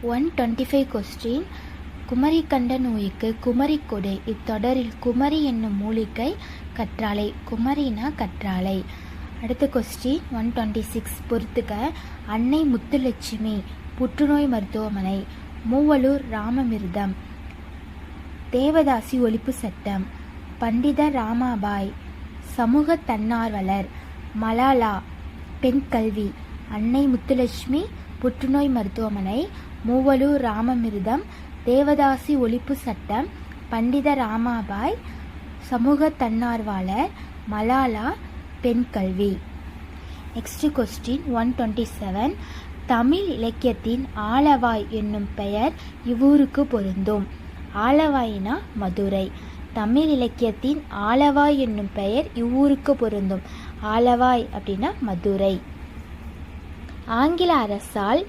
125 question. Kumari கண்ட நோய்க்கு குமரி கொடை. இத்தொடரில் குமரி என்னும் மூலிகை கற்றாழை. குமரினா கற்றாழை. அடுத்த கொஸ்டின் 126 பொறுத்துக்க. அன்னை முத்துலட்சுமி புற்றுநோய் மருத்துவமனை. மூவலூர் ராமமிர்தம். தேவதாசி ஒழிப்பு சட்டம். பண்டித ராமாபாய் சமூக தன்னார்வலர். மலாலா பெண் கல்வி. அன்னை முத்துலட்சுமி புற்றுநோய் மருத்துவமனை. மூவலூர் ராமமிர்தம். தேவதாசி ஒழிப்பு சட்டம். பண்டித ராமாபாய் சமூக தன்னார்வலர். மலாலா பெண் கல்வி. நெக்ஸ்ட் கொஸ்டின் 127 தமிழ் இலக்கியத்தின் ஆலவாய் என்னும் பெயர் இவ்வூருக்கு பொருந்தும். ஆலவாயினா மதுரை. தமிழ் இலக்கியத்தின் ஆலவாய் என்னும் பெயர் இவ்வூருக்கு பொருந்தும். ஆலவாய் அப்படின்னா மதுரை. ஆங்கில அரசால்